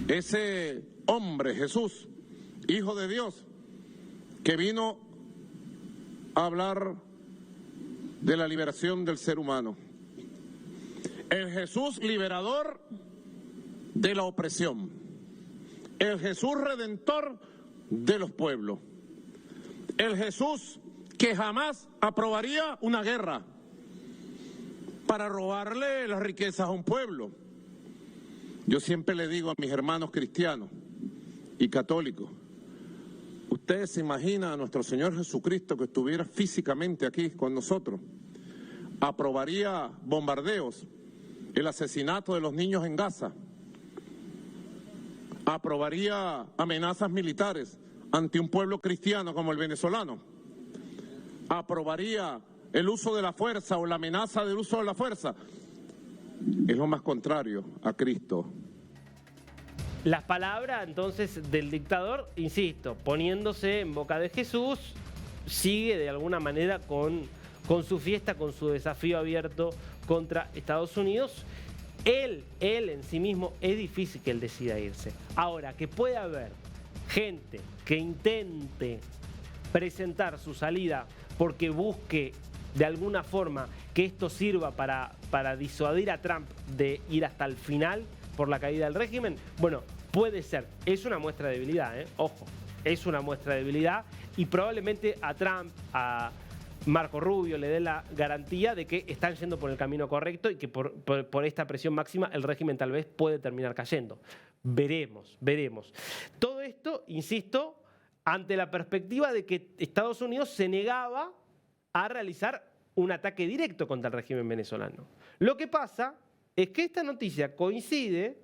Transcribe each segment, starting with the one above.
ese hombre, Jesús, Hijo de Dios, que vino a hablar de la liberación del ser humano. El Jesús liberador de la opresión. El Jesús redentor de los pueblos. El Jesús que jamás aprobaría una guerra para robarle las riquezas a un pueblo. Yo siempre le digo a mis hermanos cristianos y católicos, ¿ustedes se imaginan a nuestro Señor Jesucristo que estuviera físicamente aquí con nosotros? ¿Aprobaría bombardeos, el asesinato de los niños en Gaza? ¿Aprobaría amenazas militares ante un pueblo cristiano como el venezolano? ¿Aprobaría el uso de la fuerza o la amenaza del uso de la fuerza? Es lo más contrario a Cristo. Las palabras entonces del dictador, insisto, poniéndose en boca de Jesús, sigue de alguna manera con su fiesta, con su desafío abierto contra Estados Unidos. Él en sí mismo es difícil que él decida irse. Ahora, que puede haber gente que intente presentar su salida porque busque de alguna forma que esto sirva para disuadir a Trump de ir hasta el final por la caída del régimen, bueno, puede ser. Es una muestra de debilidad, ojo, es una muestra de debilidad y probablemente a Trump, a Marco Rubio le dé la garantía de que están yendo por el camino correcto y que por esta presión máxima el régimen tal vez puede terminar cayendo. Veremos. Todo esto, insisto, ante la perspectiva de que Estados Unidos se negaba a realizar un ataque directo contra el régimen venezolano. Lo que pasa es que esta noticia coincide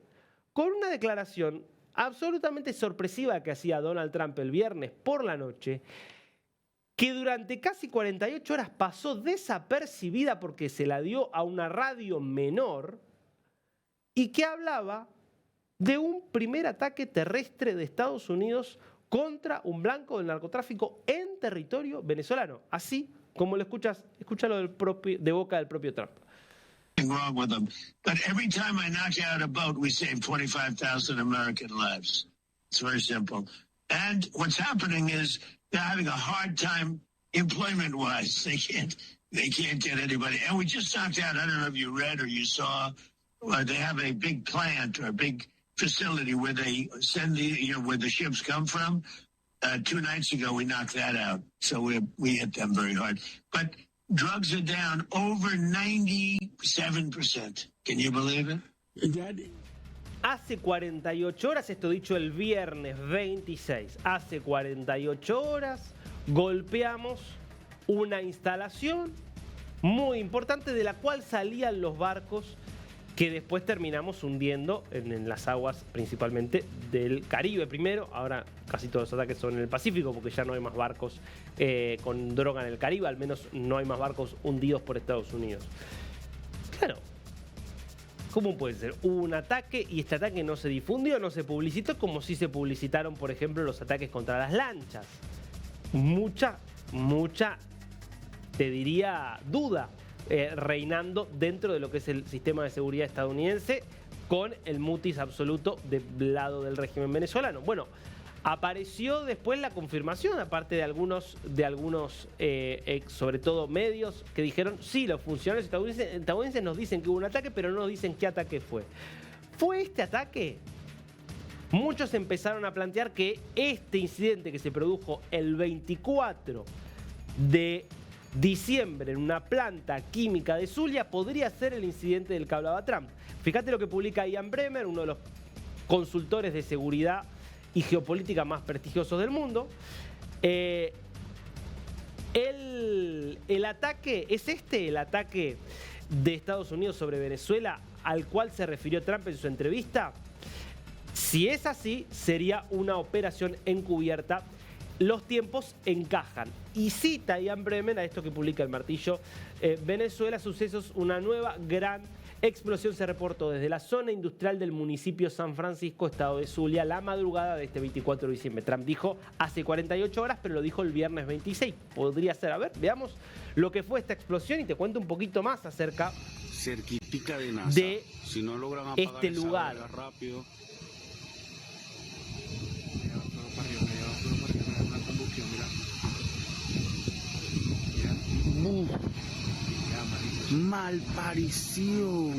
con una declaración absolutamente sorpresiva que hacía Donald Trump el viernes por la noche, que durante casi 48 horas pasó desapercibida porque se la dio a una radio menor y que hablaba de un primer ataque terrestre de Estados Unidos contra un blanco del narcotráfico en territorio venezolano. Así como lo escúchalo de boca del propio Trump. Wrong with them. But every time I knock out a boat, we save 25,000 American lives. It's very simple. And what's happening is they're having a hard time employment-wise. They can't get anybody. And we just knocked out, I don't know if you read or you saw, they have a big plant or a big facility where they send where the ships come from. 2 nights ago, we knocked that out. So we hit them very hard. But drugs are down over 97%. Can you believe it? Hace 48 horas, esto dicho el viernes 26, hace 48 horas golpeamos una instalación muy importante de la cual salían los barcos que después terminamos hundiendo en las aguas principalmente del Caribe primero. Ahora casi todos los ataques son en el Pacífico porque ya no hay más barcos con droga en el Caribe, al menos no hay más barcos hundidos por Estados Unidos. Claro, ¿cómo puede ser? Hubo un ataque y este ataque no se difundió, no se publicitó como si se publicitaron, por ejemplo, los ataques contra las lanchas. Mucha, te diría, duda reinando dentro de lo que es el sistema de seguridad estadounidense con el mutis absoluto del lado del régimen venezolano. Bueno, apareció después la confirmación, aparte de algunos sobre todo medios, que dijeron, sí, los funcionarios estadounidenses nos dicen que hubo un ataque, pero no nos dicen qué ataque fue. ¿Fue este ataque? Muchos empezaron a plantear que este incidente que se produjo el 24 de diciembre en una planta química de Zulia podría ser el incidente del que hablaba Trump. Fíjate lo que publica Ian Bremmer, uno de los consultores de seguridad y geopolítica más prestigiosos del mundo. El ataque, ¿es el ataque de Estados Unidos sobre Venezuela al cual se refirió Trump en su entrevista? Si es así, sería una operación encubierta. Los tiempos encajan. Y cita Ian Bremmer a esto que publica El Martillo. Venezuela, sucesos, una nueva gran explosión se reportó desde la zona industrial del municipio San Francisco, estado de Zulia, la madrugada de este 24 de diciembre. Trump dijo hace 48 horas, pero lo dijo el viernes 26. Podría ser, a ver, veamos lo que fue esta explosión y te cuento un poquito más acerca cerquitica de NASA. De si no logran apagar este lugar. rápido. Malparición.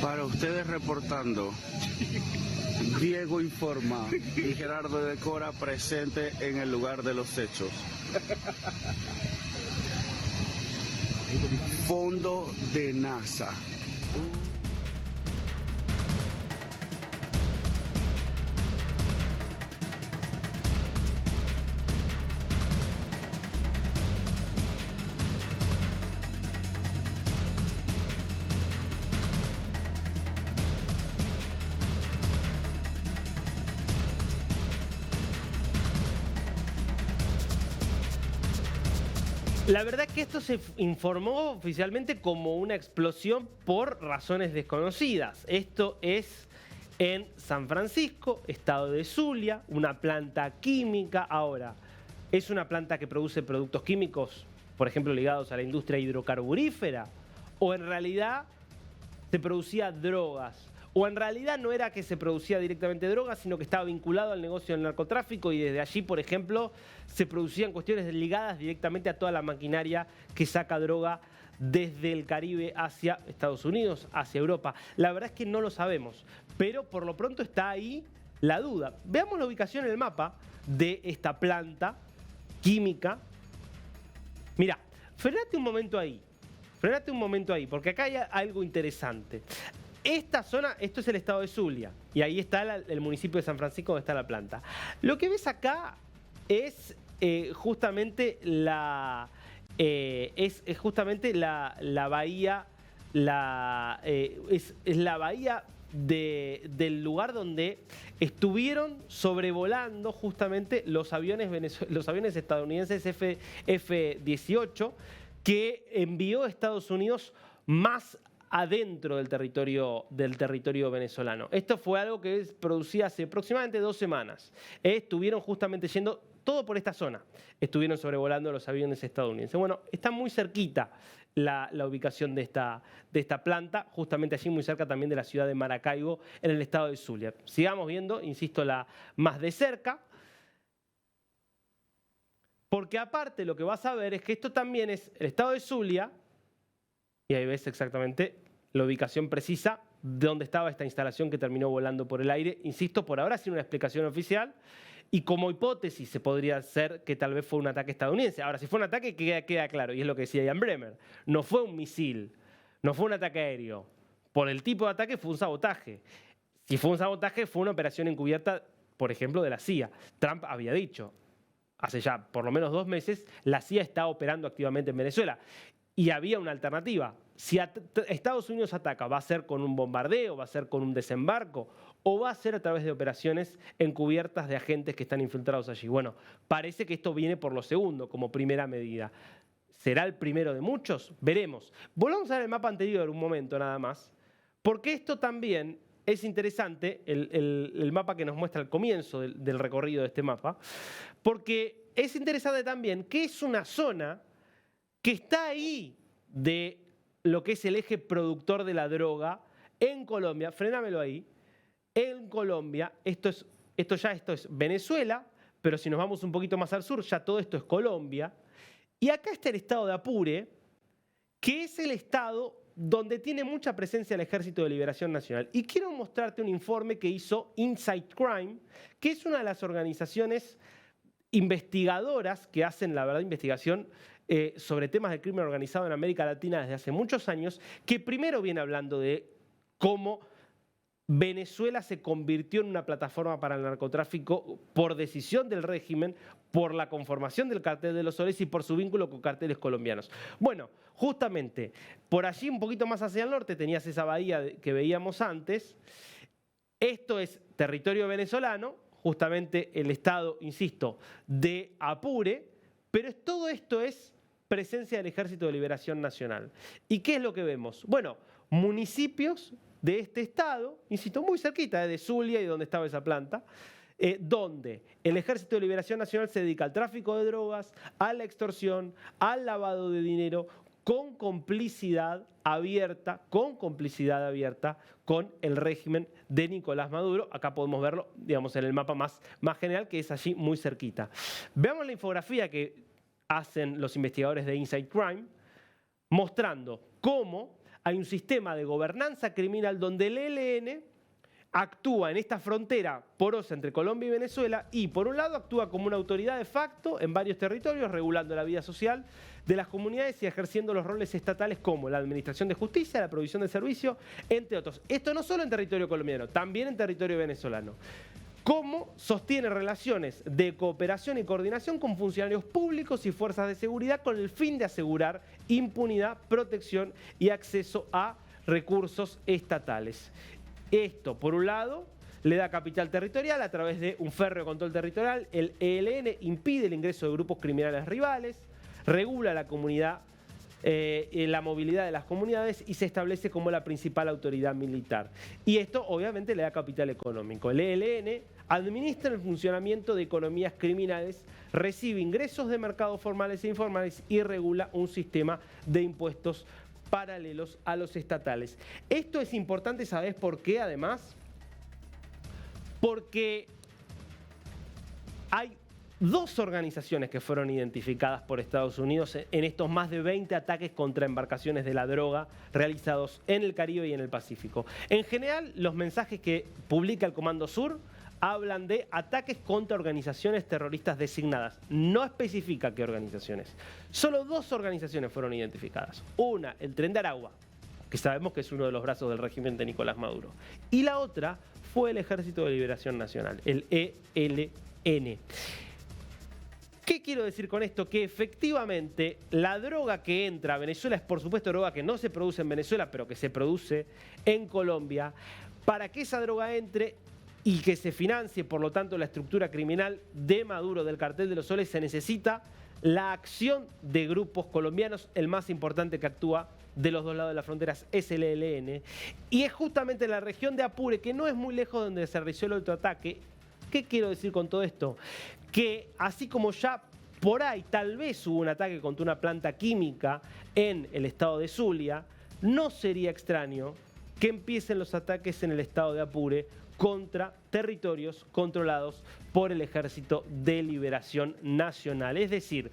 Para ustedes reportando, Diego informa y Gerardo Decora presente en el lugar de los hechos. Fondo de NASA. La verdad es que esto se informó oficialmente como una explosión por razones desconocidas. Esto es en San Francisco, estado de Zulia, una planta química. Ahora, ¿es una planta que produce productos químicos, por ejemplo, ligados a la industria hidrocarburífera? ¿O en realidad se producía drogas? ¿O en realidad no era que se producía directamente drogas, sino que estaba vinculado al negocio del narcotráfico y desde allí, por ejemplo, se producían cuestiones ligadas directamente a toda la maquinaria que saca droga desde el Caribe hacia Estados Unidos, hacia Europa? La verdad es que no lo sabemos, pero por lo pronto está ahí la duda. Veamos la ubicación en el mapa de esta planta química. Mirá, frenate un momento ahí, porque acá hay algo interesante. Esta zona, esto es el estado de Zulia, y ahí está el municipio de San Francisco donde está la planta. Lo que ves acá es justamente la bahía, es la bahía del lugar donde estuvieron sobrevolando justamente los aviones estadounidenses F-18 que envió Estados Unidos más adentro del territorio venezolano. Esto fue algo que producía hace aproximadamente 2 semanas. Estuvieron justamente yendo todo por esta zona. Estuvieron sobrevolando los aviones estadounidenses. Bueno, está muy cerquita la ubicación de esta planta, justamente allí muy cerca también de la ciudad de Maracaibo, en el estado de Zulia. Sigamos viendo, insisto, la más de cerca. Porque aparte lo que vas a ver es que esto también es el estado de Zulia, y ahí ves exactamente la ubicación precisa de dónde estaba esta instalación que terminó volando por el aire. Insisto, por ahora sin una explicación oficial. Y como hipótesis se podría ser que tal vez fue un ataque estadounidense. Ahora, si fue un ataque, queda claro, y es lo que decía Ian Bremmer. No fue un misil, no fue un ataque aéreo. Por el tipo de ataque fue un sabotaje. Si fue un sabotaje, fue una operación encubierta, por ejemplo, de la CIA. Trump había dicho, hace ya por lo menos 2 meses, la CIA está operando activamente en Venezuela. Y había una alternativa. Si Estados Unidos ataca, ¿va a ser con un bombardeo, va a ser con un desembarco o va a ser a través de operaciones encubiertas de agentes que están infiltrados allí? Bueno, parece que esto viene por lo segundo, como primera medida. ¿Será el primero de muchos? Veremos. Volvamos a ver el mapa anterior un momento nada más, porque esto también es interesante, el mapa que nos muestra el comienzo del recorrido de este mapa, porque es interesante también que es una zona que está ahí de lo que es el eje productor de la droga en Colombia. Frenámelo ahí. En Colombia, esto es Venezuela, pero si nos vamos un poquito más al sur, ya todo esto es Colombia. Y acá está el estado de Apure, que es el estado donde tiene mucha presencia el Ejército de Liberación Nacional. Y quiero mostrarte un informe que hizo Insight Crime, que es una de las organizaciones investigadoras que hacen, la verdad, investigación sobre temas de crimen organizado en América Latina desde hace muchos años, que primero viene hablando de cómo Venezuela se convirtió en una plataforma para el narcotráfico por decisión del régimen, por la conformación del cartel de los Soles y por su vínculo con carteles colombianos. Bueno, justamente por allí un poquito más hacia el norte tenías esa bahía que veíamos antes. Esto es territorio venezolano, justamente el estado, insisto, de Apure, pero todo esto es presencia del Ejército de Liberación Nacional. ¿Y qué es lo que vemos? Bueno, municipios de este estado, insisto, muy cerquita de Zulia y donde estaba esa planta, donde el Ejército de Liberación Nacional se dedica al tráfico de drogas, a la extorsión, al lavado de dinero, con complicidad abierta con el régimen de Nicolás Maduro. Acá podemos verlo, digamos, en el mapa más general, que es allí muy cerquita. Veamos la infografía que hacen los investigadores de Inside Crime, mostrando cómo hay un sistema de gobernanza criminal donde el ELN actúa en esta frontera porosa entre Colombia y Venezuela y, por un lado, actúa como una autoridad de facto en varios territorios, regulando la vida social de las comunidades y ejerciendo los roles estatales como la administración de justicia, la provisión de servicios, entre otros. Esto no solo en territorio colombiano, también en territorio venezolano. Cómo sostiene relaciones de cooperación y coordinación con funcionarios públicos y fuerzas de seguridad con el fin de asegurar impunidad, protección y acceso a recursos estatales. Esto, por un lado, le da capital territorial a través de un férreo control territorial. El ELN impide el ingreso de grupos criminales rivales, regula la comunidad, la movilidad de las comunidades y se establece como la principal autoridad militar. Y esto, obviamente, le da capital económico. El ELN administra el funcionamiento de economías criminales, recibe ingresos de mercados formales e informales y regula un sistema de impuestos paralelos a los estatales. Esto es importante, ¿sabés por qué? Además, porque hay dos organizaciones que fueron identificadas por Estados Unidos en estos más de 20 ataques contra embarcaciones de la droga realizados en el Caribe y en el Pacífico. En general, los mensajes que publica el Comando Sur hablan de ataques contra organizaciones terroristas designadas. No especifica qué organizaciones. Solo dos organizaciones fueron identificadas. Una, el Tren de Aragua, que sabemos que es uno de los brazos del régimen de Nicolás Maduro. Y la otra fue el Ejército de Liberación Nacional, el ELN. ¿Qué quiero decir con esto? Que efectivamente la droga que entra a Venezuela es, por supuesto, droga que no se produce en Venezuela, pero que se produce en Colombia. Para que esa droga entre y que se financie, por lo tanto, la estructura criminal de Maduro, del Cartel de los Soles, se necesita la acción de grupos colombianos. El más importante que actúa de los dos lados de las fronteras es el ELN. Y es justamente en la región de Apure, que no es muy lejos de donde se realizó el otro ataque. ¿Qué quiero decir con todo esto? Que así como ya por ahí tal vez hubo un ataque contra una planta química en el estado de Zulia, no sería extraño que empiecen los ataques en el estado de Apure contra territorios controlados por el Ejército de Liberación Nacional. Es decir,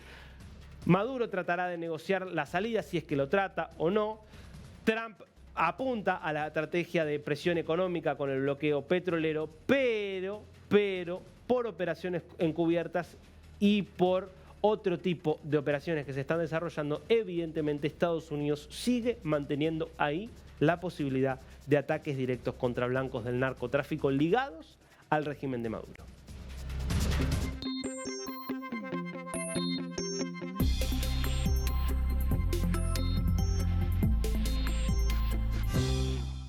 Maduro tratará de negociar la salida, si es que lo trata o no. Trump apunta a la estrategia de presión económica con el bloqueo petrolero, pero por operaciones encubiertas y por otro tipo de operaciones que se están desarrollando, evidentemente Estados Unidos sigue manteniendo ahí la posibilidad de ataques directos contra blancos del narcotráfico ligados al régimen de Maduro.